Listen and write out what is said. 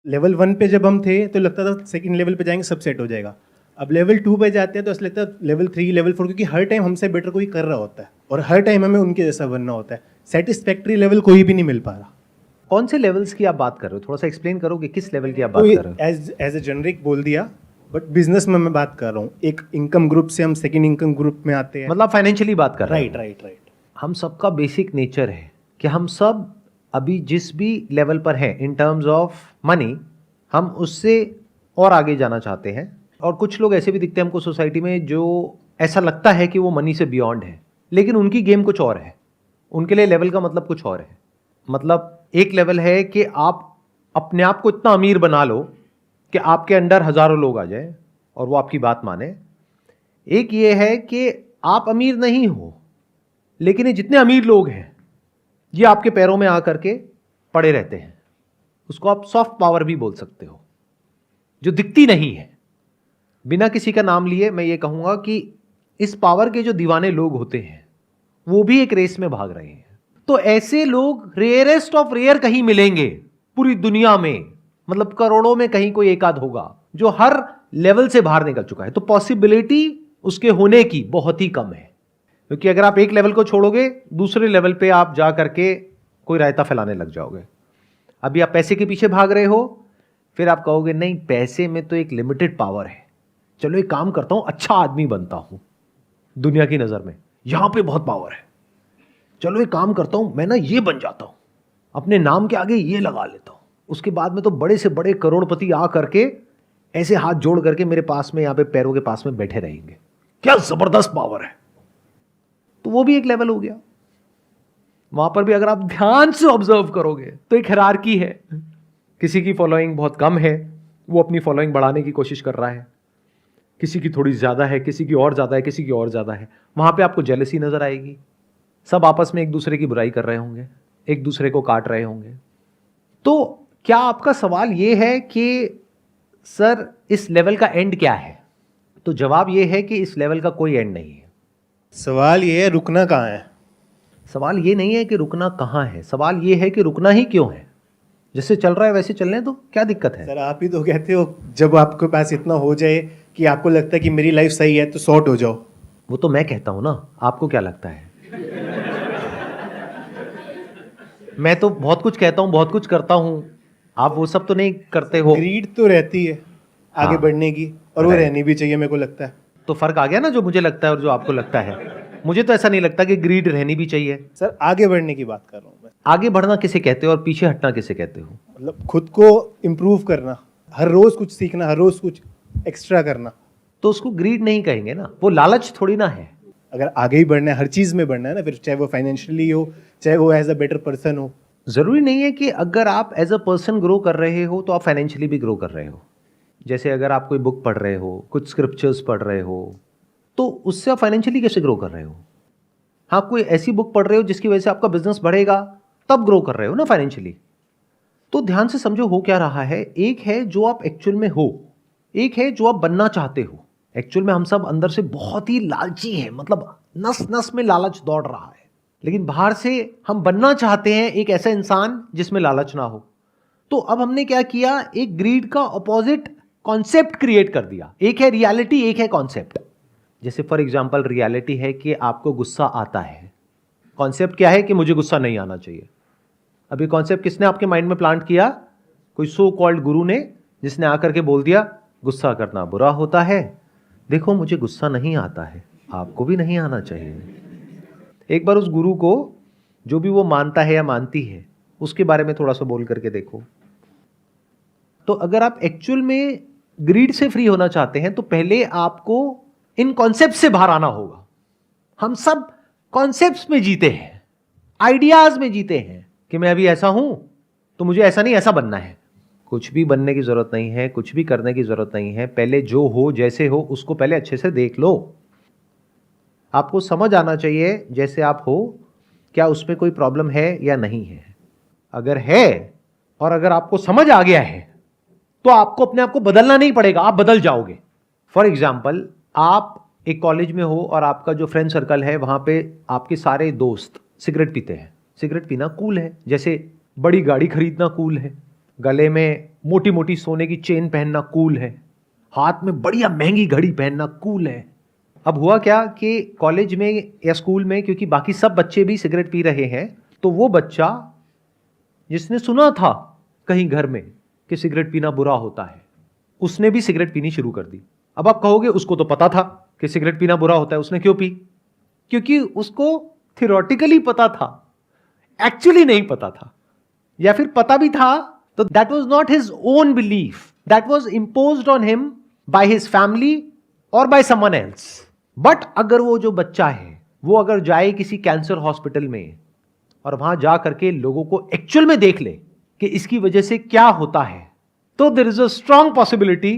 Level 1 पे जब हम थे तो लगता था सेकंड लेवल पे जाएंगे सब सेट हो जाएगा। अब लेवल 2 पे जाते हैं तो ऐसा लगता है लेवल 3 लेवल 4, क्योंकि हर टाइम हमसे बेटर कोई कर रहा होता है और हर टाइम हमें उनके जैसा बनना होता है। सेटिस्फैक्ट्री लेवल कोई भी नहीं मिल पा रहा। कौन से लेवल्स की आप बात कर रहे हो, थोड़ा सा एक्सप्लेन करोगे किस लेवल की आप तो बात कर रहे हो? एज ए जेनरिक बोल दिया, बट बिजनेस में मैं बात कर रहा हूँ। एक इनकम ग्रुप से हम सेकंड इनकम ग्रुप में आते हैं। मतलब फाइनेंशियली बात कर रहे राइट हो? Right right. हम सबका बेसिक नेचर है कि हम सब अभी जिस भी लेवल पर हैं इन टर्म्स ऑफ मनी, हम उससे और आगे जाना चाहते हैं। और कुछ लोग ऐसे भी दिखते हैं हमको सोसाइटी में जो ऐसा लगता है कि वो मनी से बियॉन्ड है, लेकिन उनकी गेम कुछ और है। उनके लिए लेवल का मतलब कुछ और है। मतलब एक लेवल है कि आप अपने आप को इतना अमीर बना लो कि आपके अंडर हजारों लोग आ जाए और वो आपकी बात माने। एक ये है कि आप अमीर नहीं हो, लेकिन ये जितने अमीर लोग हैं ये आपके पैरों में आकर के पड़े रहते हैं। उसको आप सॉफ्ट पावर भी बोल सकते हो, जो दिखती नहीं है। बिना किसी का नाम लिए मैं ये कहूंगा कि इस पावर के जो दीवाने लोग होते हैं वो भी एक रेस में भाग रहे हैं। तो ऐसे लोग रेयरेस्ट ऑफ रेयर कहीं मिलेंगे पूरी दुनिया में, मतलब करोड़ों में कहीं कोई एक आध होगा जो हर लेवल से बाहर निकल चुका है। तो पॉसिबिलिटी उसके होने की बहुत ही कम है, क्योंकि अगर आप एक लेवल को छोड़ोगे दूसरे लेवल पे आप जा करके कोई रायता फैलाने लग जाओगे। अभी आप पैसे के पीछे भाग रहे हो, फिर आप कहोगे नहीं पैसे में तो एक लिमिटेड पावर है, चलो एक काम करता हूं अच्छा आदमी बनता हूं दुनिया की नजर में, यहां पे बहुत पावर है। चलो एक काम करता हूं मैं ना ये बन जाता हूं, अपने नाम के आगे ये लगा लेता हूं, उसके बाद में तो बड़े से बड़े करोड़पति आ करके ऐसे हाथ जोड़ करके मेरे पास में यहां पे पैरों के पास में बैठे रहेंगे। क्या जबरदस्त पावर है। तो वो भी एक लेवल हो गया। वहां पर भी अगर आप ध्यान से ऑब्जर्व करोगे तो एक हायरार्की है। किसी की फॉलोइंग बहुत कम है, वो अपनी फॉलोइंग बढ़ाने की कोशिश कर रहा है। किसी की थोड़ी ज्यादा है, किसी की और ज्यादा है, किसी की और ज्यादा है। वहां पे आपको जेलसी नजर आएगी। सब आपस में एक दूसरे की बुराई कर रहे होंगे, एक दूसरे को काट रहे होंगे। तो क्या आपका सवाल यह है कि सर इस लेवल का एंड क्या है? तो जवाब यह है कि इस लेवल का कोई एंड नहीं है। सवाल ये है रुकना कहाँ है। सवाल ये नहीं है कि रुकना कहाँ है, सवाल ये है कि रुकना ही क्यों है। जैसे चल रहा है वैसे चलने तो क्या दिक्कत है? सर आप ही तो कहते हो जब आपके पास इतना हो जाए कि आपको लगता है कि मेरी लाइफ सही है तो सॉर्ट हो जाओ। वो तो मैं कहता हूं ना, आपको क्या लगता है? मैं तो बहुत कुछ कहता हूं, बहुत कुछ करता हूं, आप वो सब तो नहीं करते हो। ग्रीड तो रहती है आगे हाँ, बढ़ने की, और वो रहनी भी चाहिए मेरे को लगता है। तो फर्क आ गया ना, जो मुझे लगता है और जो आपको लगता है। मुझे तो ऐसा नहीं लगता कि ग्रीड रहनी भी चाहिए। सर आगे बढ़ने की बात कर रहा हूँ मैं। आगे बढ़ना किसे कहते हो और पीछे हटना किसे कहते हो? मतलब खुद को इम्प्रूव करना, हर रोज कुछ सीखना, हर रोज कुछ एक्स्ट्रा करना। तो उसको ग्रीड नहीं कहेंगे ना, वो लालच थोड़ी ना है। अगर आगे ही बढ़ना है, हर चीज में बढ़ना है ना, फिर चाहे वो फाइनेंशियली हो, चाहे वो एज अ बेटर पर्सन हो। जरूरी नहीं है कि अगर आप एज अ पर्सन ग्रो कर रहे हो तो आप फाइनेंशियली भी ग्रो कर रहे हो। जैसे अगर आप कोई बुक पढ़ रहे हो, कुछ स्क्रिप्चर्स पढ़ रहे हो, तो उससे आप फाइनेंशियली कैसे ग्रो कर रहे हो? हाँ, कोई ऐसी बुक पढ़ रहे हो जिसकी वजह से आपका बिजनेस बढ़ेगा, तब ग्रो कर रहे हो ना फाइनेंशियली। तो ध्यान से समझो हो क्या रहा है। एक है जो आप एक्चुअल में हो, एक है जो आप बनना चाहते हो। एक्चुअल में हम सब अंदर से बहुत ही लालची हैं, मतलब नस नस में लालच दौड़ रहा है, लेकिन बाहर से हम बनना चाहते हैं एक ऐसा इंसान जिसमें लालच ना हो। तो अब हमने क्या किया, एक ग्रीड का ऑपोजिट कॉन्सेप्ट क्रिएट कर दिया। एक है रियलिटी, एक है कॉन्सेप्ट। जैसे फॉर एग्जांपल रियलिटी है कि आपको गुस्सा आता है, कॉन्सेप्ट क्या है कि मुझे गुस्सा नहीं आना चाहिए। अभी कॉन्सेप्ट किसने आपके माइंड में प्लांट किया? कोई सो कॉल्ड गुरु ने, जिसने आकर के बोल दिया गुस्सा करना बुरा होता है, देखो मुझे गुस्सा नहीं आता है, आपको भी नहीं आना चाहिए। एक बार उस गुरु को, जो भी वो मानता है या मानती है, उसके बारे में थोड़ा सा बोल करके देखो। तो अगर आप एक्चुअल में ग्रीड से फ्री होना चाहते हैं तो पहले आपको इन कॉन्सेप्ट से बाहर आना होगा। हम सब कॉन्सेप्ट्स में जीते हैं, आइडियाज में जीते हैं कि मैं अभी ऐसा हूं तो मुझे ऐसा नहीं ऐसा बनना है। कुछ भी बनने की जरूरत नहीं है, कुछ भी करने की जरूरत नहीं है। पहले जो हो जैसे हो उसको पहले अच्छे से देख लो। आपको समझ आना चाहिए जैसे आप हो, क्या उसमें कोई प्रॉब्लम है या नहीं है। अगर है और अगर आपको समझ आ गया है तो आपको अपने आप को बदलना नहीं पड़ेगा, आप बदल जाओगे। फॉर एग्जाम्पल, आप एक कॉलेज में हो और आपका जो फ्रेंड सर्कल है वहां पे आपके सारे दोस्त सिगरेट पीते हैं। सिगरेट पीना कूल है, जैसे बड़ी गाड़ी खरीदना कूल है, गले में मोटी मोटी सोने की चेन पहनना कूल है, हाथ में बढ़िया महंगी घड़ी पहनना कूल है। अब हुआ क्या कि कॉलेज में या स्कूल में, क्योंकि बाकी सब बच्चे भी सिगरेट पी रहे हैं, तो वो बच्चा जिसने सुना था कहीं घर में कि सिगरेट पीना बुरा होता है, उसने भी सिगरेट पीनी शुरू कर दी। अब आप कहोगे उसको तो पता था कि सिगरेट पीना बुरा होता है, उसने क्यों पी? क्योंकि उसको थियोरेटिकली पता था, एक्चुअली नहीं पता था, या फिर पता भी था तो that was not his own belief, that was imposed on him by his family और बाय समवन एल्स। बट अगर वो जो बच्चा है वो अगर जाए किसी कैंसर हॉस्पिटल में और वहां जा करके लोगों को एक्चुअल में देख ले कि इसकी वजह से क्या होता है, तो there is a strong possibility